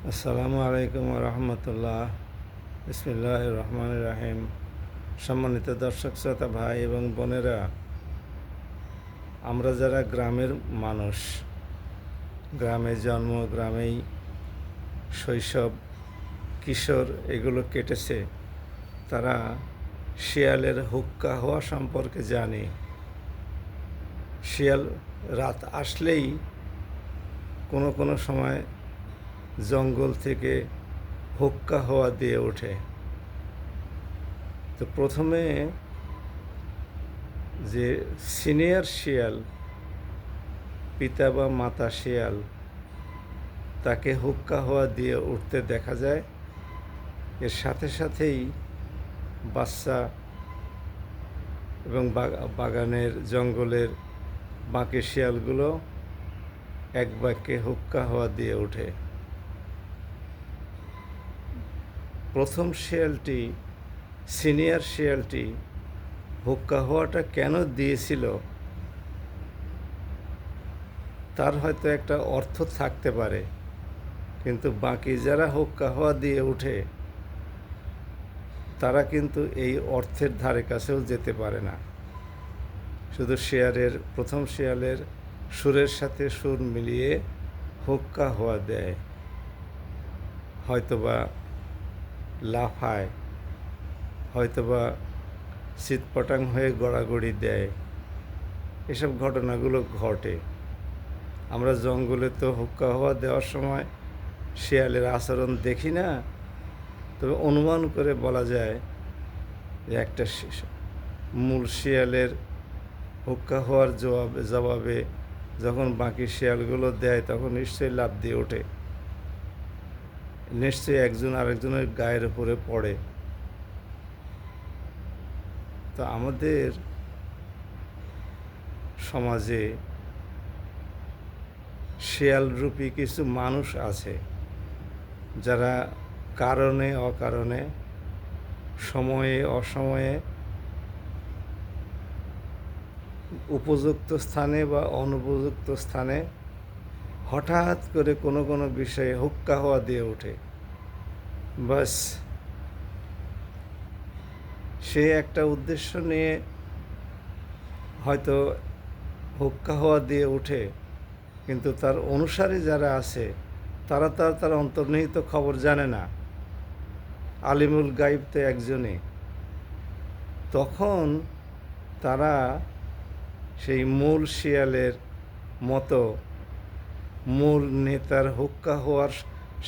আসসালামু আলাইকুম রহমতুল্লাহ। বিসমিল্লাহির রহমানির রহিম। সম্মানিত দর্শক শ্রোতা ভাই এবং বোনেরা, আমরা যারা গ্রামের মানুষ, গ্রামে জন্ম, গ্রামেই শৈশব, কিশোর এগুলো কেটেছে, তারা শিয়ালের হুক্কা হওয়া সম্পর্কে জানে। শিয়াল রাত আসলেই কোনো কোনো সময় জঙ্গল থেকে হুক্কা হওয়া দিয়ে ওঠে। তো প্রথমে যে সিনিয়র শিয়াল, পিতা বা মাতা শিয়াল, তাকে হুক্কা হওয়া দিয়ে উঠতে দেখা যায়। এর সাথে সাথেই বাচ্চা এবং বাগানের জঙ্গলের বাকি শিয়ালগুলো এক বাক্যে হুক্কা হওয়া দিয়ে ওঠে। প্রথম শিয়ালটি, সিনিয়র শিয়ালটি হুক্কা হওয়াটা কেন দিয়েছিল, তার হয়তো একটা অর্থ থাকতে পারে, কিন্তু বাকি যারা হুক্কা হওয়া দিয়ে ওঠে তারা কিন্তু এই অর্থের ধারে কাছেও যেতে পারে না। শুধু প্রথম শিয়ালের সুরের সাথে সুর মিলিয়ে হুক্কা হওয়া দেয়, হয়তোবা লাফায়, হয়তোবা চিৎপটাং হয়ে গড়াগড়ি দেয়। এসব ঘটনাগুলো ঘটে। আমরা জঙ্গলে তো হুক্কা হওয়া দেওয়ার সময় শিয়ালের আচরণ দেখি না, তবে অনুমান করে বলা যায় যে একটা মূল শিয়ালের হুক্কা হওয়ার জবাবে যখন বাকি শিয়ালগুলো দেয়, তখন নিশ্চয়ই লাফ দিয়ে ওঠে, নিশ্চয়ই একজন আরেকজনের গায়ের উপরে পড়ে। তো আমাদের সমাজে শিয়ালরূপী কিছু মানুষ আছে যারা কারণে অকারণে, সময়ে অসময়ে, উপযুক্ত স্থানে বা অনুপযুক্ত স্থানে হঠাৎ করে কোনো কোনো বিষয়ে হুক্কা হওয়া দিয়ে ওঠে। বাস, সে একটা উদ্দেশ্য নিয়ে হয়তো হুক্কা হওয়া দিয়ে ওঠে, কিন্তু তার অনুসারী যারা আছে তারা তার অন্তর্নিহিত খবর জানে না। আলিমুল গাইব তো একজনই। তখন তারা সেই মূল শিয়ালের মতো মূল নেতার হুক্কা হওয়ার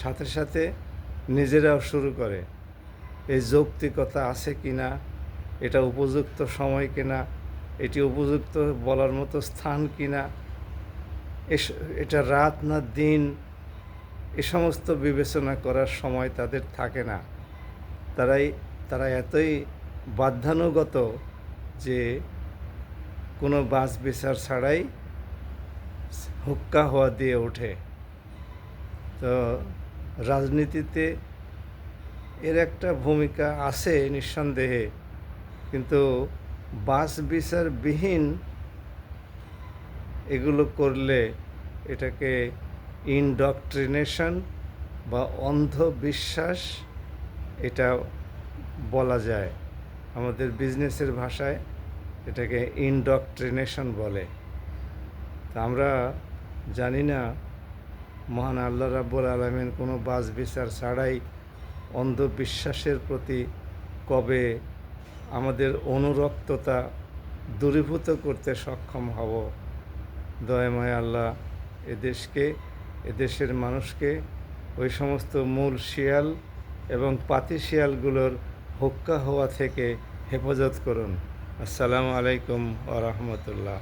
সাথে সাথে নিজেরাও শুরু করে। এই যৌক্তিকতা আছে কি না, এটা উপযুক্ত সময় কিনা, এটি উপযুক্ত বলার মতো স্থান কিনা, এটা রাত না দিন, এ সমস্ত বিবেচনা করার সময় তাদের থাকে না। তারা এতই বাধ্যানুগত যে কোনো বাছ বিচার ছাড়াই হুক্কা হওয়া দিয়ে ওঠে। তো রাজনীতিতে এর একটা ভূমিকা আছে নিঃসন্দেহে, কিন্তু বাছ বিচারবিহীন এগুলো করলে এটাকে ইনডক্ট্রিনেশন বা অন্ধবিশ্বাস এটা বলা যায়। আমাদের বিজনেসের ভাষায় এটাকে ইনডক্ট্রিনেশন বলে। তা আমরা জানি না মহান আল্লাহ রাব্বুল আলামিন কোনো বাছ বিচার ছাড়াই অন্ধবিশ্বাসের প্রতি কবে আমাদের অনুরক্ততা দূরীভূত করতে সক্ষম হব। দয়াময় আল্লাহ এদেশের মানুষকে ওই সমস্ত মূল শিয়াল এবং পাতি শিয়ালগুলোর হুক্কা হওয়া থেকে হেফাজত করুন। আসসালামু আলাইকুম ওয়া রাহমাতুল্লাহ।